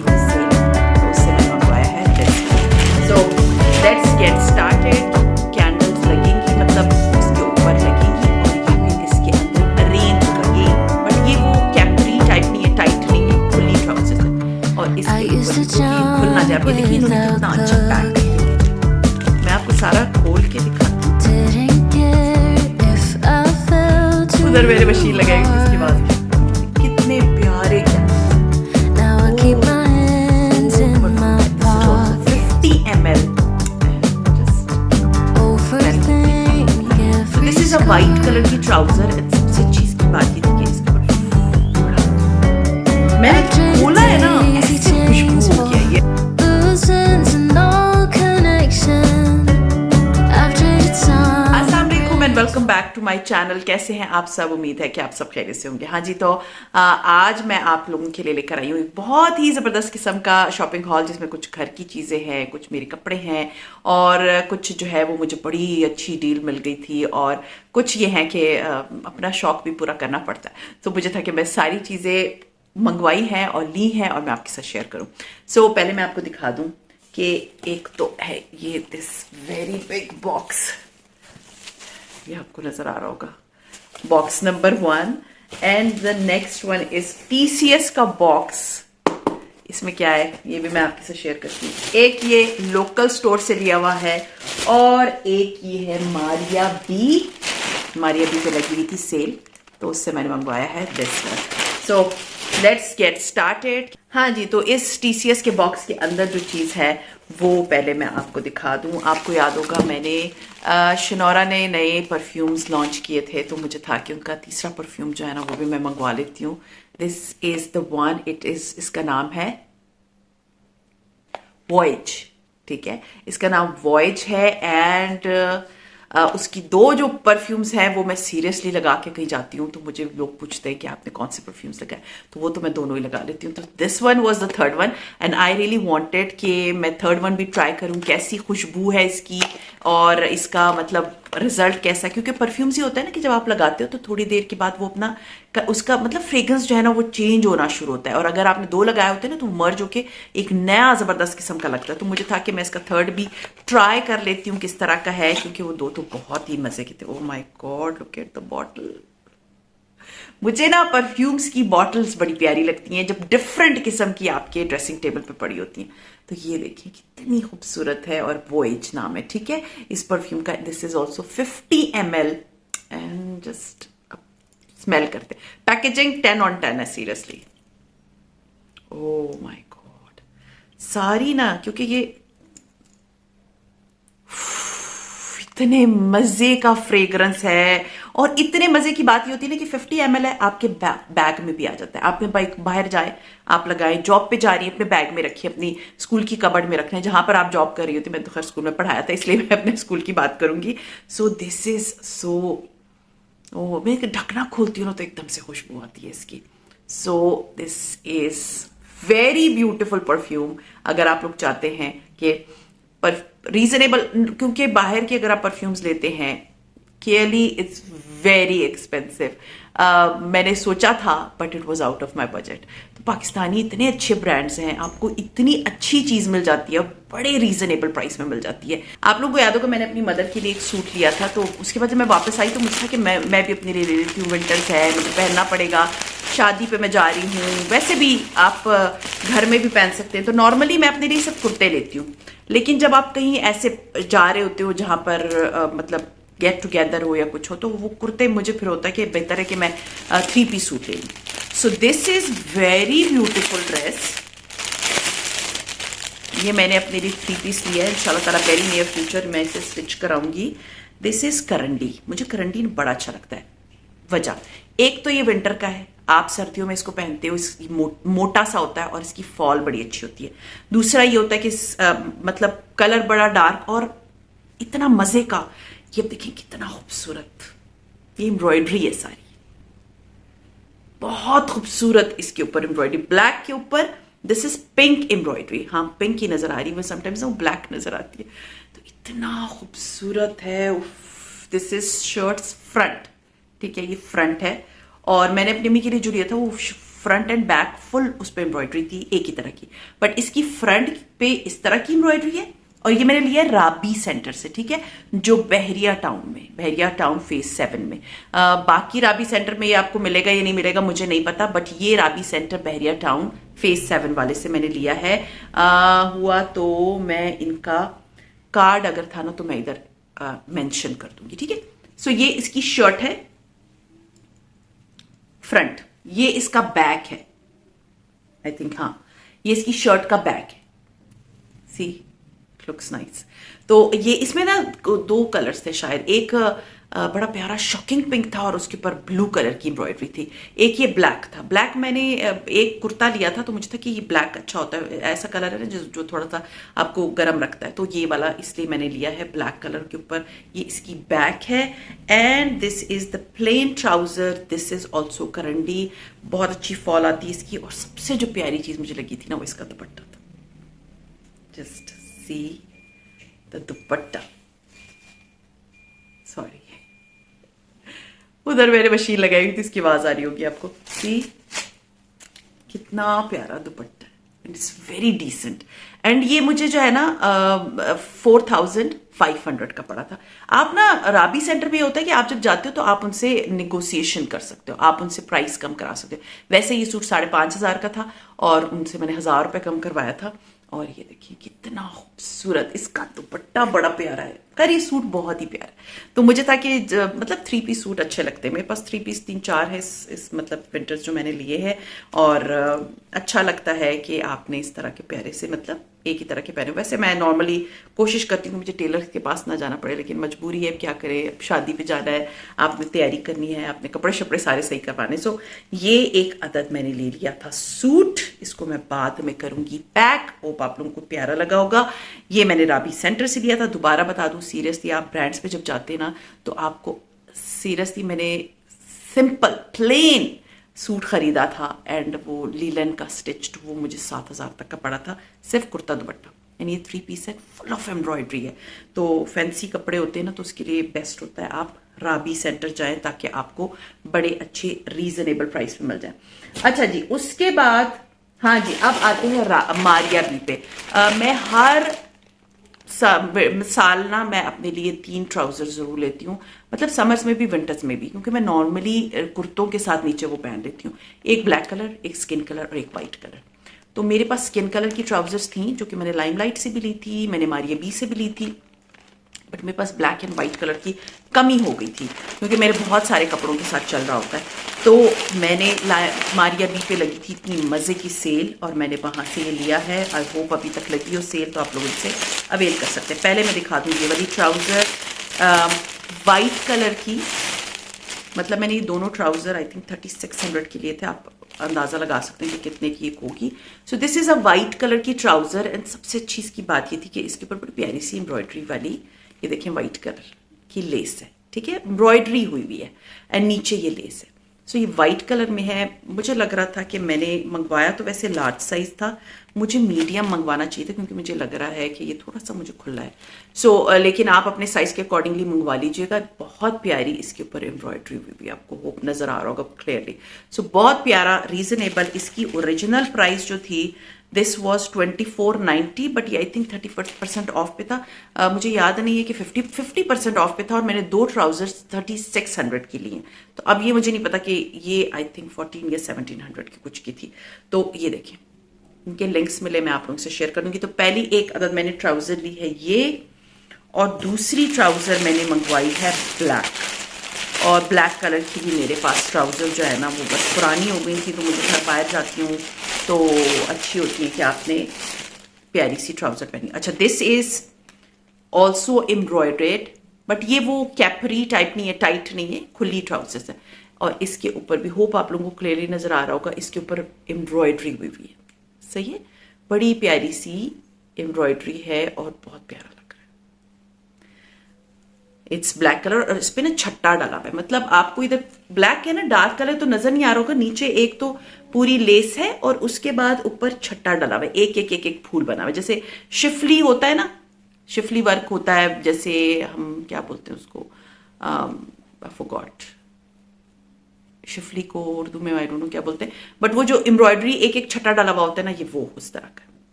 थी सेल, तो उससे मैंने मंगवाया है this. So let's get started. Candles लगेंगी, मतलब इसके ऊपर लगेंगी और ये भी इसके अंदर अरेंज होगा। बट ये वो कैपरी टाइप नहीं है, टाइट नहीं है, खुली ट्राउजर्स है और इसके ऊपर ये खुल ना जाए। ये देखिए इन्होंने कितना अच्छा पैक किया। मैं आपको सारा खोल के दिखाती हूँ। उधर मेरे मशीन लगाएगी इसके बाद। कितने प्यारे क्या 50 ml। This is a white colour की ट्राउजर। सबसे चीज की बात ये थी कि इसके ऊपर मैंने खोला है ना, ऐसे खुशबू हो गया ये। Welcome back to my channel. कैसे हैं आप सब? उम्मीद है कि आप सब खैरियत से होंगे। हाँ जी, तो आज मैं आप लोगों के लिए लेकर आई हूँ एक बहुत ही ज़बरदस्त किस्म का शॉपिंग हॉल, जिसमें कुछ घर की चीज़ें हैं, कुछ मेरे कपड़े हैं और कुछ जो है वो मुझे बड़ी अच्छी डील मिल गई थी, और कुछ ये है कि अपना शौक भी पूरा करना पड़ता है। तो मुझे था कि मैं सारी चीज़ें मंगवाई हैं और ली हैं और मैं आपके साथ शेयर करूँ। सो पहले मैं आपको दिखा दूँ कि एक तो है ये दिस वेरी बिग बॉक्स, ये आपको नजर आ रहा होगा, box number 1। And the next one is TCS का बॉक्स। इसमें क्या है ये भी मैं आपके साथ शेयर करती हूँ। एक ये लोकल स्टोर से लिया हुआ है और एक ये है मारिया बी पे लगी हुई थी सेल, तो उससे मैंने मंगवाया है this one. So let's get started. हाँ जी, तो इस TCS के बॉक्स के अंदर जो चीज़ है वो पहले मैं आपको दिखा दूँ। आपको याद होगा मैंने शिनोरा ने नए परफ्यूम्स लॉन्च किए थे, तो मुझे था कि उनका तीसरा परफ्यूम जो है ना वो भी मैं मंगवा लेती हूँ। दिस इज द वन, इसका नाम है वॉयज। ठीक है, इसका नाम वॉयज है। एंड उसकी 2 जो परफ्यूम्स हैं वो मैं सीरियसली लगा के कहीं जाती हूँ तो मुझे लोग पूछते हैं कि आपने कौन से परफ्यूम्स लगाए, तो वो तो मैं दोनों ही लगा लेती हूँ। तो this one was the third one and I really wanted कि मैं थर्ड वन भी ट्राई करूँ, कैसी खुशबू है इसकी और इसका मतलब रिजल्ट कैसा। क्योंकि परफ्यूम्स ही होता है ना कि जब आप लगाते हो तो थोड़ी देर के बाद वो अपना उसका मतलब फ्रेग्रेंस जो है ना वो चेंज होना शुरू होता है, और अगर आपने 2 लगाए होते हैं ना तो मर्ज होके एक नया जबरदस्त किस्म का लगता है। तो मुझे था कि मैं इसका थर्ड भी ट्राई कर लेती हूँ किस तरह का है, क्योंकि वो 2 तो बहुत ही मजे के थे। Oh my God, look at the bottle. मुझे ना परफ्यूम्स की बॉटल्स बड़ी प्यारी लगती हैं जब डिफरेंट किस्म की आपके ड्रेसिंग टेबल पे पड़ी होती हैं। तो ये देखिए कितनी खूबसूरत है और वॉयज नाम है। ठीक है, इस परफ्यूम का this is also 50 ml and just smell करते। पैकेजिंग 10 on 10 है सीरियसली। ओह माय गॉड, सारी ना, क्योंकि ये इतने मजे का फ्रेग्रेंस है और इतने मजे की बात ये होती है ना कि 50 ml है, आपके बैग में भी आ जाता है। आप बाहर जाए, आप लगाए, जॉब पे जा रही है अपने बैग में रखिए, अपनी स्कूल की कबर्ड में रखना है जहां पर आप जॉब कर रही होती। मैं तो खैर स्कूल में पढ़ाया था इसलिए मैं अपने स्कूल की बात करूंगी। सो दिस इज सो, ओह मैं ढकना खोलती हूँ ना तो एकदम से खुशबू आती है इसकी। So this is very beautiful perfume. अगर आप लोग चाहते हैं कि रीजनेबल, क्योंकि बाहर की अगर आप परफ्यूम्स लेते हैं क्लियरली इट्स वेरी एक्सपेंसिव। मैंने सोचा था but it was out of my budget. तो पाकिस्तानी इतने अच्छे ब्रांड्स हैं, आपको इतनी अच्छी चीज मिल जाती है, बड़े रीजनेबल प्राइस में मिल जाती है। आप लोगों को याद होगा मैंने अपनी मदर के लिए एक सूट लिया था, तो उसके बाद जब मैं वापस आई तो मुझे था कि मैं भी अपने लिए ले लेती हूँ। विंटर्स है, मुझे पहनना पड़ेगा, शादी पे मैं जा रही हूँ, वैसे भी आप घर में भी पहन सकते हैं। तो नॉर्मली मैं अपने लिए सब कुर्ते लेती हूँ, लेकिन जब आप कहीं ऐसे जा रहे होते हो जहां पर मतलब गेट टुगेदर हो या कुछ हो, तो वो कुर्ते मुझे फिर होता है कि बेहतर है कि मैं 3-piece सूट ले लूँ। So this is very beautiful dress. ये मैंने अपने लिए 3-piece लिया है, इंशाल्लाह ताला वेरी नियर फ्यूचर मैं इसे स्टिच कराऊंगी। दिस इज करंडी। मुझे करंडी बड़ा अच्छा लगता है। वजह एक तो ये विंटर का है, आप सर्दियों में इसको पहनते हो, इसकी मोटा सा होता है और इसकी फॉल बड़ी अच्छी होती है। दूसरा ये होता है कि मतलब कलर बड़ा डार्क और इतना मजे का। ये देखिए कितना खूबसूरत, ये एम्ब्रॉयडरी है सारी, बहुत खूबसूरत। इसके ऊपर एम्ब्रॉयडरी ब्लैक के ऊपर, दिस इज पिंक एम्ब्रॉयडरी। हाँ पिंक ही नजर आ रही है, समटाइम्स वो ब्लैक नजर आती है। तो इतना खूबसूरत है। This is shirts front. ठीक है, ये फ्रंट है और मैंने अपनी मम्मी के लिए जो लिया था वो फ्रंट एंड बैक फुल उस पर एम्ब्रॉयडरी थी एक ही तरह की, बट इसकी फ्रंट पे इस तरह की एम्ब्रॉयडरी है। और ये मैंने लिया है राबी सेंटर से, ठीक है, जो बहरिया टाउन में, बहरिया टाउन फेज 7 में। बाकी राबी सेंटर में ये आपको मिलेगा या नहीं मिलेगा मुझे नहीं पता, बट ये राबी सेंटर बहरिया टाउन फेज 7 वाले से मैंने लिया है। हुआ तो मैं इनका कार्ड अगर था ना तो मैं इधर मेंशन कर दूंगी, ठीक है। सो ये इसकी शर्ट है फ्रंट, ये इसका बैक है, आई थिंक, हाँ ये इसकी शर्ट का बैक है। सी लुक्स नाइस। तो ये इसमें ना दो कलर्स थे शायद, एक बड़ा प्यारा शॉकिंग पिंक था और उसके ऊपर ब्लू कलर की एम्ब्रॉयडरी थी, एक ये ब्लैक था। ब्लैक मैंने एक कुर्ता लिया था तो मुझे था कि ये ब्लैक अच्छा होता है, ऐसा कलर है ना जो थोड़ा सा आपको गर्म रखता है, तो ये वाला इसलिए मैंने लिया है ब्लैक कलर के ऊपर। ये इसकी बैक है and this is the plain trouser, this is also करंडी। बहुत अच्छी फॉल आती है इसकी, और सबसे जो प्यारी चीज मुझे लगी थी ना वो इसका दुपट्टा था। Just see the dupatta, sorry उधर मैंने मशीन लगाई हुई थी, इसकी आवाज आ रही होगी आपको। सी कितना प्यारा दुपट्टा है, इट्स वेरी डिसेंट। एंड ये मुझे जो है ना 4500 का पड़ा था। आप ना राबी सेंटर में होता है कि आप जब जाते हो तो आप उनसे निगोशिएशन कर सकते हो, आप उनसे प्राइस कम करा सकते हो। वैसे ये सूट 5500 का था और उनसे मैंने 1000 रुपये कम करवाया था। और ये देखिए कितना खूबसूरत, इसका दुपट्टा बड़ा प्यारा है, कर ये सूट बहुत ही प्यारा है। तो मुझे था कि मतलब 3 पीस सूट अच्छे लगते हैं, मेरे पास 3 पीस 3-4 है इस मतलब विंटर्स जो मैंने लिए हैं। और अच्छा लगता है कि आपने इस तरह के प्यारे से मतलब एक ही तरह के पहने। वैसे मैं नॉर्मली कोशिश करती हूँ मुझे टेलर के पास ना जाना पड़े, लेकिन मजबूरी है, क्या करें, अब शादी पे जाना है, आपने तैयारी करनी है, आपने कपड़े शपड़े सारे सही करवाने। सो ये एक अदद मैंने ले लिया था सूट, इसको मैं बाद में करूंगी पैक। होप आप लोगों को प्यारा लगा होगा। ये मैंने राबी सेंटर से लिया था। दोबारा बता दूं, सीरियसली आप ब्रांड्स पे जब जाते हैं ना तो आपको सीरियसली मैंने सिंपल प्लेन सूट खरीदा था एंड वो लीलन का स्टिच्ड, वो मुझे 7000 तक का पड़ा था, सिर्फ कुर्ता दुपट्टा। एंड ये 3 पीस है, फुल ऑफ एम्ब्रॉयडरी है। तो फैंसी कपड़े होते हैं ना तो उसके लिए बेस्ट होता है आप राबी सेंटर जाएं ताकि आपको बड़े अच्छे रीजनेबल प्राइस में मिल जाए। अच्छा जी, उसके बाद हाँ जी, अब आते हैं मारिया बी पे। मैं हर साल ना मैं अपने लिए 3 ट्राउजर जरूर लेती हूँ, मतलब समर्स में भी विंटर्स में भी, क्योंकि मैं नॉर्मली कुर्तों के साथ नीचे वो पहन लेती हूँ। एक ब्लैक कलर, एक स्किन कलर और एक वाइट कलर। तो मेरे पास स्किन कलर की ट्राउजर्स थी जो कि मैंने लाइमलाइट से भी ली थी, मैंने मारिया बी से भी ली थी, बट मेरे पास ब्लैक एंड वाइट कलर की कमी हो गई थी क्योंकि मेरे बहुत सारे कपड़ों के साथ चल रहा होता है। तो मैंने मारिया बी पे लगी थी इतनी मज़े की सेल और मैंने वहाँ से ये लिया है। आई होप अभी तक लगी हो सेल तो आप लोग इसे अवेल कर सकते हैं। पहले मैं दिखा दूँ ये वाली ट्राउज़र वाइट कलर की, मतलब मैंने ये दोनों ट्राउज़र आई थिंक 3600 के लिए थे, आप अंदाज़ा लगा सकते हैं कि कितने की एक होगी। So this is a white colour की ट्राउज़र एंड सबसे अच्छी इसकी बात ये थी कि इसके ऊपर बड़ी प्यारी सी एम्ब्रॉयडरी वाली, ये देखें वाइट कलर की लेस है, ठीक है, एम्ब्रॉयडरी हुई हुई है एंड नीचे ये लेस है। सो ये वाइट कलर में है। मुझे लग रहा था कि मैंने मंगवाया तो वैसे लार्ज साइज था, मुझे मीडियम मंगवाना चाहिए था क्योंकि मुझे लग रहा है कि ये थोड़ा सा मुझे खुला है। सो लेकिन आप अपने साइज के अकॉर्डिंगली मंगवा लीजिएगा। बहुत प्यारी इसके ऊपर एम्ब्रॉयडरी हुई भी, आपको होप नजर आ रहा होगा क्लियरली। सो बहुत प्यारा, रीजनेबल। इसकी ओरिजिनल प्राइस जो थी दिस वॉज 2490, बट ये आई थिंक 30% ऑफ पे था। मुझे याद नहीं है कि 50% ऑफ पे था और मैंने 2 ट्राउजर्स 3600 की लिए। तो अब ये मुझे नहीं पता कि ये आई थिंक 14 या 1700 की कुछ की थी। तो ये देखें, इनके लिंक्स मिले, मैं आप लोगों से शेयर कर दूंगी। तो पहली एक अदद मैंने ट्राउजर ली है ये, और दूसरी ट्राउजर मैंने मंगवाई है ब्लैक, और ब्लैक कलर की भी मेरे पास ट्राउजर जो है ना वो बस पुरानी हो गई थी, तो मुझे घर बाहर जाती हूँ तो अच्छी होती है कि आपने प्यारी सी ट्राउजर पहनी। अच्छा, this is also embroidered, but ये वो कैपरी टाइप नहीं है, टाइट नहीं है, खुली ट्राउजर्स है। और इसके ऊपर भी होप आप लोगों को क्लियरली नजर आ रहा होगा, इसके ऊपर एम्ब्रॉयडरी हुई हुई है, सही है, बड़ी प्यारी सी एम्ब्रॉयडरी है और बहुत प्यारा लग रहा है। इट्स ब्लैक कलर और इस पे ना छट्टा डाला हुआ है, मतलब आपको इधर ब्लैक है ना, डार्क कलर तो नजर नहीं आ रहा होगा। नीचे एक तो पूरी लेस है और उसके बाद ऊपर छट्टा डाला हुआ है, एक एक एक एक फूल बना हुआ है, जैसे शिफली होता है ना, शिफली वर्क होता है, जैसे हम क्या बोलते हैं उसको, आई फॉरगॉट, शिफली को उर्दू में आई डोंट नो क्या बोलते हैं, बट वो जो एम्ब्रॉयडरी एक एक छटा डाला हुआ होता है ना, ये वो उस तरह का,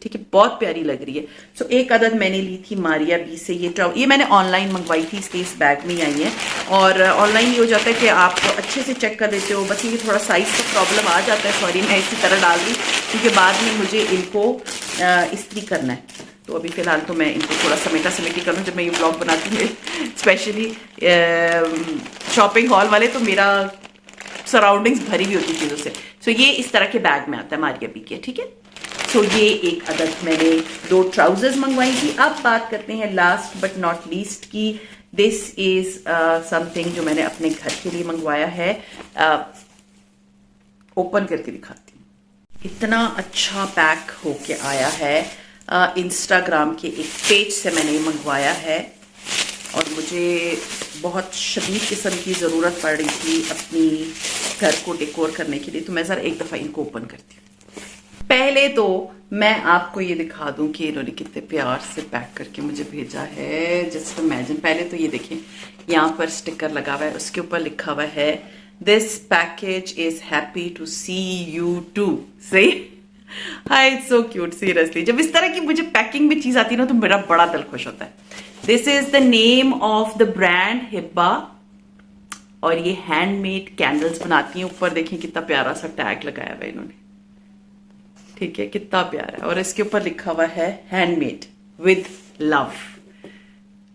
ठीक है, बहुत प्यारी लग रही है। सो एक अदद मैंने ली थी मारिया बी से, ये मैंने ऑनलाइन मंगवाई थी, इसलिए इस बैग में ही आई है। और ऑनलाइन ये हो जाता है कि आप अच्छे से चेक कर लेते हो, बस ये थोड़ा साइज़ का प्रॉब्लम आ जाता है, सॉरी मैं इसी तरह डाल दी, क्योंकि बाद में मुझे इनको इस्त्री करना है। तो अभी फ़िलहाल तो मैं इनको थोड़ा समेटी करूँ, जब मैं ये ब्लॉग बनाती हूँ स्पेशली शॉपिंग हॉल वाले, तो मेरा सराउंडिंग्स भरी हुई होती चीज़ों से। सो ये इस तरह के बैग में आता है मारिया बी के, ठीक है। तो ये एक अदद मैंने 2 ट्राउजर्स मंगवाई थी। अब बात करते हैं लास्ट बट नॉट लीस्ट की। दिस इज समथिंग जो मैंने अपने घर के लिए मंगवाया है। ओपन करके दिखाती हूँ। इतना अच्छा पैक होके आया है। इंस्टाग्राम के एक पेज से मैंने मंगवाया है और मुझे बहुत शदीद किस्म की ज़रूरत पड़ रही थी अपनी घर को डेकोर करने के लिए। तो मैं ज़रा एक दफ़ा इनको ओपन करती हूँ। पहले तो मैं आपको ये दिखा दूं कि इन्होंने कितने प्यार से पैक करके मुझे भेजा है। जस्ट इमेजिन, पहले तो ये देखें, यहाँ पर स्टिकर लगा हुआ है, उसके ऊपर लिखा हुआ है this package is happy to see you too. सही, hi, it's so cute. Seriously जब इस तरह की मुझे पैकिंग में चीज आती है ना, तो मेरा बड़ा दिल खुश होता है। This is the name of the brand हिब्बा, और ये हैंडमेड कैंडल्स बनाती हैं। ऊपर देखें कितना प्यारा सा टैग लगाया हुआ है इन्होंने, ठीक है, कितना प्यारा है। और इसके ऊपर लिखा हुआ है हैंडमेड विद लव।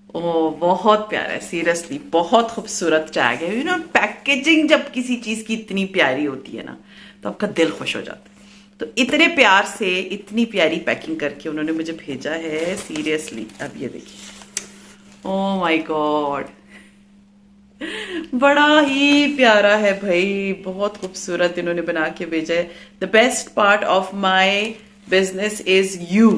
ओ, बहुत प्यारा है, सीरियसली बहुत खूबसूरत टैग है। यू नो, पैकेजिंग जब किसी चीज की इतनी प्यारी होती है ना, तो आपका दिल खुश हो जाता है। तो इतने प्यार से इतनी प्यारी पैकिंग करके उन्होंने मुझे भेजा है, सीरियसली। अब ये देखिए, ओ माय गॉड, बड़ा ही प्यारा है भाई, बहुत खूबसूरत इन्होंने बना के भेजा है। The best part of my business is you,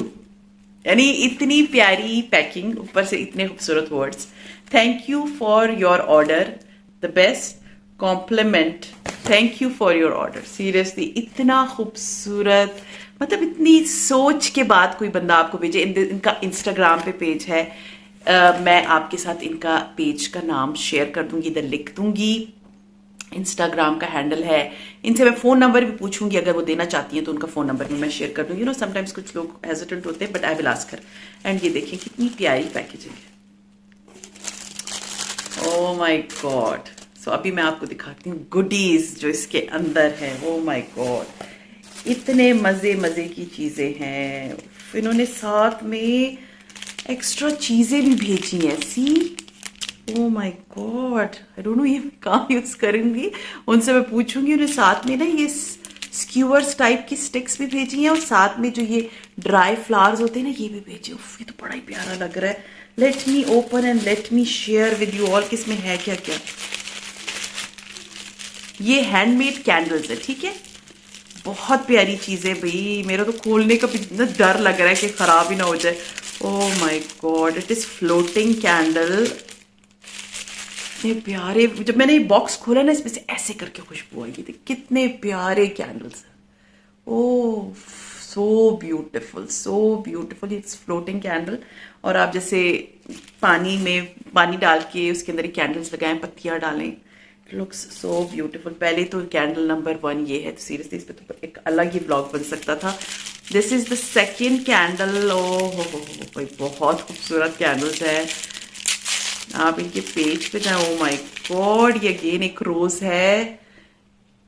यानी इतनी प्यारी पैकिंग, ऊपर से इतने खूबसूरत words. Thank you for your order, the best compliment, thank you for your order. Seriously इतना खूबसूरत, मतलब इतनी सोच के बाद कोई बंदा आपको भेजे। इनका इंस्टाग्राम पे पेज है, मैं आपके साथ इनका पेज का नाम शेयर कर दूंगी, इधर लिख दूंगी। इंस्टाग्राम का हैंडल है। इनसे मैं फ़ोन नंबर भी पूछूंगी, अगर वो देना चाहती हैं तो उनका फ़ोन नंबर भी मैं शेयर कर दूंगी। यू नो, समटाइम्स कुछ लोग हेजिटेंट होते हैं, but I will ask her. And ये देखिए कितनी प्यारी पैकेजिंग है। Oh my God. सो अभी मैं आपको दिखाती हूँ गुडीज जो इसके अंदर है। ओह माय गॉड, इतने मज़े मज़े की चीज़ें हैं। इन्होंने साथ में एक्स्ट्रा चीजें भी भेजी हैं। See, oh my god, I don't know ये मैं कहाँ यूज करूंगी, उनसे मैं पूछूंगी। उन्हें साथ में ना ये स्क्यूअर्स टाइप की स्टिक्स भी भेजी हैं, और साथ में जो ये ड्राई फ्लावर्स होते हैं ना, ये भी भेजे। उफ, ये तो बड़ा ही प्यारा लग रहा है। Let me open and let me share with you all कि इसमें है क्या क्या। ये हैंडमेड कैंडल्स है, ठीक है, बहुत प्यारी चीज है भाई। मेरा तो खोलने का इतना डर लग रहा है कि खराब ही ना हो जाए। Oh my God, it is floating candle. इतने प्यारे, जब मैंने ये बॉक्स खोला ना, इसमें से ऐसे करके खुशबू आई थी। कितने प्यारे कैंडल्स हैं। Oh, so beautiful, so beautiful. It's floating candle, और आप जैसे पानी में पानी डाल के उसके अंदर कैंडल्स लगाएं, पत्तियां डालें, लुक्स सो ब्यूटिफुल। पहले तो कैंडल नंबर 1 ये है, तो सीरियसली इस पे तो एक अलग ही ब्लॉग बन सकता था। This is the second candle. ओ हो भाई, बहुत खूबसूरत कैंडल्स है। आप इनके पेज पे जाए। ओ माय गॉड, ये अगेन एक रोज है।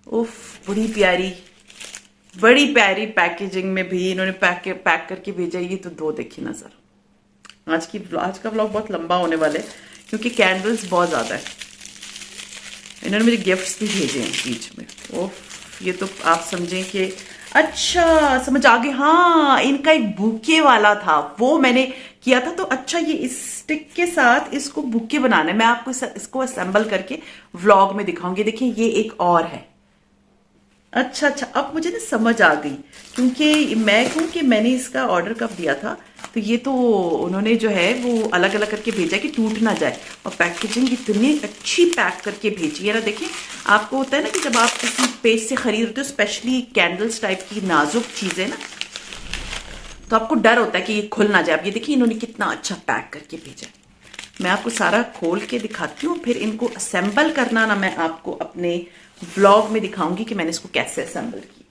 उफ, बड़ी प्यारी पैकेजिंग में भी इन्होंने पैक करके भेजा। ये तो 2 देखिए नजर। आज का व्लॉग बहुत लंबा होने वाला है, क्योंकि कैंडल्स बहुत ज्यादा है। इन्होंने मुझे गिफ्ट्स भी भेजे हैं बीच में। ओफ, ये तो आप समझें कि अच्छा समझ आ गई। हाँ, इनका एक बुके वाला था, वो मैंने किया था। तो अच्छा, ये इस स्टिक के साथ इसको बुके बनाना है। मैं आपको इसको असेंबल करके व्लॉग में दिखाऊंगी। देखिए, ये एक और है। अच्छा, अब मुझे ना समझ आ गई, क्योंकि मैं कहूँ कि मैंने इसका ऑर्डर कब दिया था, तो ये तो उन्होंने जो है वो अलग अलग करके भेजा कि टूट ना जाए। और पैकेजिंग इतनी अच्छी पैक करके भेजी है ना। देखिए, आपको होता है ना कि जब आप किसी पेज से खरीदते हो, स्पेशली कैंडल्स टाइप की नाजुक चीजें ना, तो आपको डर होता है कि ये खुल ना जाए। अब ये देखिए, इन्होंने कितना अच्छा पैक करके भेजा है। मैं आपको सारा खोल के दिखाती हूँ, फिर इनको असेंबल करना ना मैं आपको अपने व्लॉग में दिखाऊंगी कि मैंने इसको कैसे असेंबल की।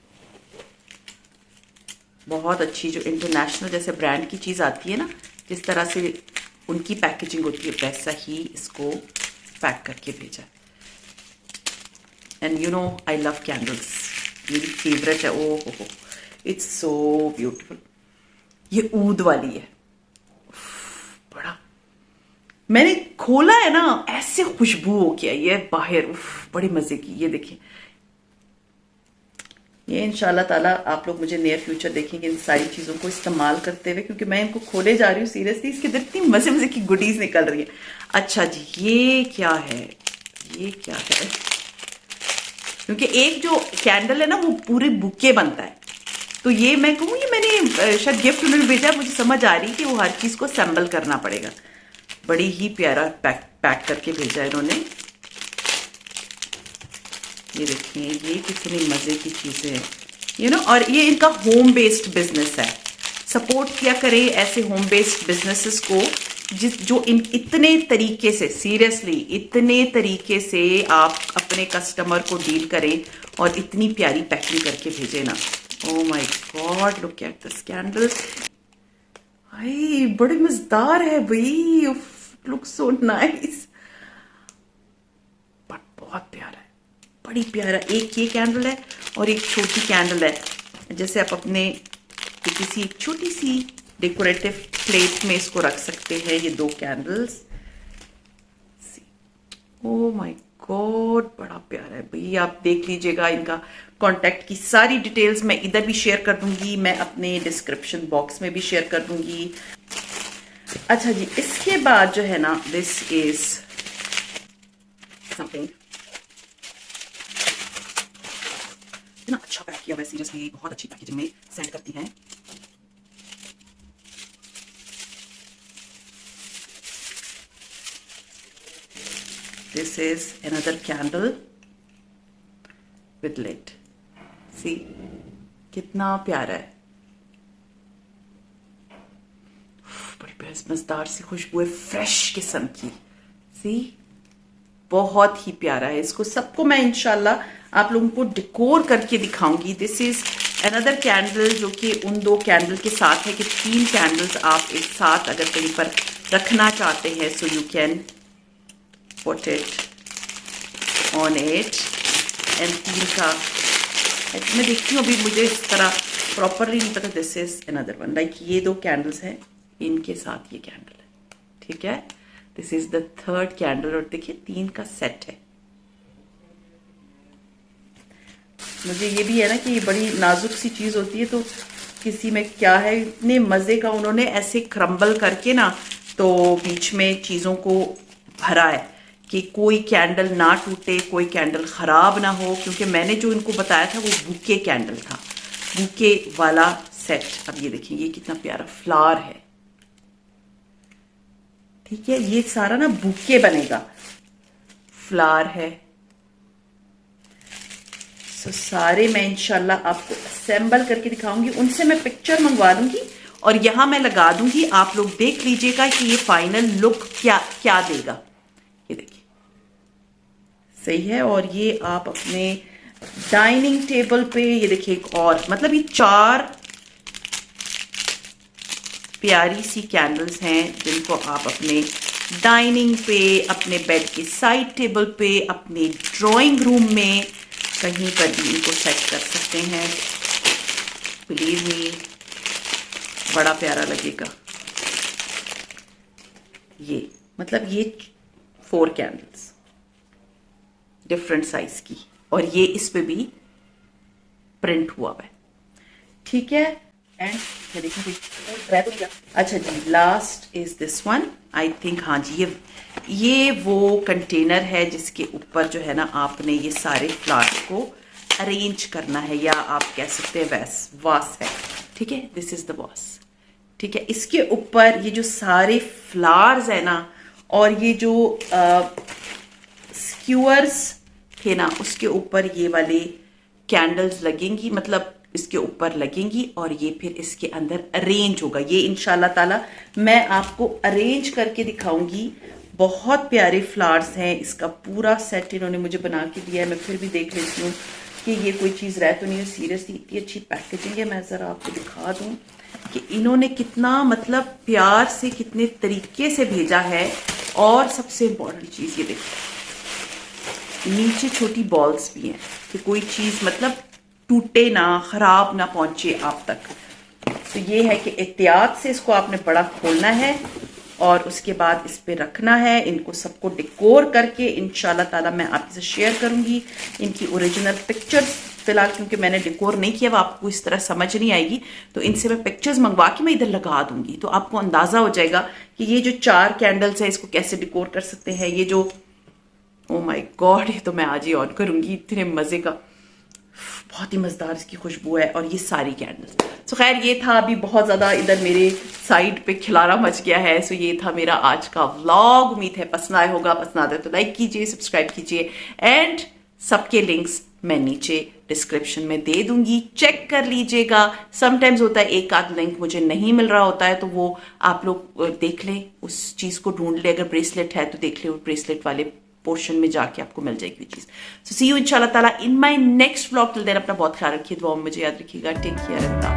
बहुत अच्छी जो इंटरनेशनल जैसे ब्रांड की चीज़ आती है ना, जिस तरह से उनकी पैकेजिंग होती है, वैसा ही इसको पैक करके भेजा। And you know I love candles, मेरी फेवरेट है। ओ हो, इट्स सो ब्यूटीफुल। ये ऊद वाली है, बड़ा मैंने खोला है ना, ऐसे खुशबू हो गया ये बाहर, बड़े मजे की। ये देखिए, ये इंशाल्लाह ताला आप लोग मुझे नियर फ्यूचर देखेंगे इन सारी चीज़ों को इस्तेमाल करते हुए, क्योंकि मैं इनको खोले जा रही हूँ सीरियसली। इसके अंदर इतनी मजे मजे की गुडीज निकल रही है। अच्छा जी, ये क्या है? ये क्या है? क्योंकि एक जो कैंडल है ना वो पूरे बुके बनता है, तो ये मैं कहूँ ये मैंने शायद गिफ्ट उन्होंने भेजा, मुझे समझ आ रही कि वो हर चीज़ को असेंबल करना पड़ेगा। बड़ी ही प्यारा पैक करके भेजा है इन्होंने। ये देखिए, ये कितनी मजे की चीजें हैं, यू नो। और ये इनका होम बेस्ड बिजनेस है। सपोर्ट किया करें ऐसे होम बेस्ड बिजनेसेस को, जो इतने तरीके से, सीरियसली इतने तरीके से आप अपने कस्टमर को डील करें और इतनी प्यारी पैकिंग करके भेजे ना। ओ my God, look at this candle. भाई बड़े मजेदार है भाई, लुक सो नाइस, बट बहुत प्यारा है, बड़ी प्यारा। एक ये कैंडल है और एक छोटी कैंडल है, जैसे आप अपने किसी छोटी सी डेकोरेटिव प्लेट में इसको रख सकते हैं। ये दो कैंडल्स, ओ माय गॉड, बड़ा प्यारा है भाई। आप देख लीजिएगा, इनका कांटेक्ट की सारी डिटेल्स मैं इधर भी शेयर कर दूंगी, मैं अपने डिस्क्रिप्शन बॉक्स में भी शेयर कर दूंगी। अच्छा जी, इसके बाद जो है ना, दिस इज समथिंग इतना अच्छा पैक किया हुआ है, सीरियसली बहुत अच्छी पैकेजिंग में सेंड करती हैं। This is another candle with lid. See कितना प्यारा है, बड़ी मजेदार सी खुशबू है, फ्रेश किस्म की। सी बहुत ही प्यारा है। इसको सबको मैं इंशाल्लाह आप लोगों को डेकोर करके दिखाऊंगी। दिस इज अनदर कैंडल जो कि उन दो कैंडल के साथ है कि 3 कैंडल्स आप एक साथ अगर कहीं पर रखना चाहते हैं, so you can put it on it. And 3 का मैं देखती हूँ, अभी मुझे इस तरह प्रॉपरली नहीं पता। This is another one, like ये 2 कैंडल्स हैं, इनके साथ ये कैंडल है, ठीक है। This is the 3rd candle, और देखिए 3 का सेट है। मुझे ये भी है ना कि ये बड़ी नाजुक सी चीज होती है, तो किसी में क्या है, इतने मजे का उन्होंने ऐसे क्रम्बल करके ना, तो बीच में चीजों को भरा है कि कोई कैंडल ना टूटे, कोई कैंडल खराब ना हो। क्योंकि मैंने जो इनको बताया था वो बुके कैंडल था, बुके वाला सेट। अब ये देखिए, ये कितना प्यारा फ्लावर है, ठीक है। ये सारा ना बुके बनेगा, फ्लावर है। तो सारे मैं इंशाल्लाह आपको असेंबल करके दिखाऊंगी, उनसे मैं पिक्चर मंगवा दूंगी और यहां मैं लगा दूंगी। आप लोग देख लीजिएगा कि ये फाइनल लुक क्या क्या देगा। ये देखिए, सही है। और ये आप अपने डाइनिंग टेबल पे, ये देखिए एक और, मतलब ये 4 प्यारी सी कैंडल्स हैं जिनको आप अपने डाइनिंग पे, अपने बेड के साइड टेबल पे, अपने ड्राइंग रूम में, कहीं पर भी इनको सेट कर सकते हैं। बिलीव मी, बड़ा प्यारा लगेगा ये। मतलब ये 4 कैंडल्स डिफरेंट साइज की, और ये इस पे भी प्रिंट हुआ हुआ है, ठीक है। एंड मैं देखूं कोई तो नहीं। अच्छा जी, last is this one, I think. हाँ जी, ये वो कंटेनर है जिसके ऊपर जो है ना आपने ये सारे फ्लावर्स को अरेंज करना है, या आप कह सकते हैं वास है, ठीक है। दिस इज द वास, ठीक है। इसके ऊपर ये जो सारे फ्लावर्स है ना, और ये जो स्क्यूअर्स थे ना, उसके ऊपर ये वाले कैंडल्स लगेंगी। मतलब इसके ऊपर लगेंगी और ये फिर इसके अंदर अरेंज होगा। ये इंशाल्लाह ताला मैं आपको अरेंज करके दिखाऊंगी। बहुत प्यारे फ्लावर्स हैं, इसका पूरा सेट इन्होंने मुझे बना के दिया है। मैं फिर भी देख लेती हूँ कि ये कोई चीज़ रह तो नहीं है। सीरियसली इतनी अच्छी पैकेजिंग है। मैं ज़रा आपको दिखा दूँ कि इन्होंने कितना मतलब प्यार से कितने तरीके से भेजा है। और सबसे इम्पोर्टेंट चीज़ ये देखो, नीचे छोटी बॉल्स भी हैं कि कोई चीज़ मतलब टूटे ना, ख़राब ना पहुंचे आप तक। तो ये है कि एहतियात से इसको आपने बड़ा खोलना है और उसके बाद इस पे रखना है। इनको सबको डिकोर करके इंशाल्लाह ताला मैं आपसे शेयर करूंगी इनकी ओरिजिनल पिक्चर्स। फिलहाल क्योंकि मैंने डिकोर नहीं किया, वो आपको इस तरह समझ नहीं आएगी, तो इनसे मैं पिक्चर्स मंगवा के मैं इधर लगा दूंगी, तो आपको अंदाजा हो जाएगा कि ये जो 4 कैंडल्स है इसको कैसे डिकोर कर सकते हैं। ये जो ओ माय गॉड, ये तो मैं आज ही ऑन करूंगी, इतने मजे का, बहुत ही मजेदार इसकी खुशबू है। और ये सारी कैंडल्स। सो खैर ये था, अभी बहुत ज्यादा इधर मेरे साइड पे खिलारा मच गया है। सो ये था मेरा आज का व्लॉग। उम्मीद है पसंद आया होगा। पसंद आता है तो लाइक कीजिए, सब्सक्राइब कीजिए एंड सबके लिंक्स मैं नीचे डिस्क्रिप्शन में दे दूंगी, चेक कर लीजिएगा। समटाइम्स होता है एक आध लिंक मुझे नहीं मिल रहा होता है, तो वो आप लोग देख लें, उस चीज को ढूंढ ले। अगर ब्रेसलेट है तो देख ले, वो ब्रेसलेट वाले पोर्शन में जाके आपको मिल जाएगी चीज। सो सी यू इंशाल्लाह ताला in my next vlog. Till then अपना बहुत ख्याल रखिए, दुआ में मुझे याद रखिएगा। Take care.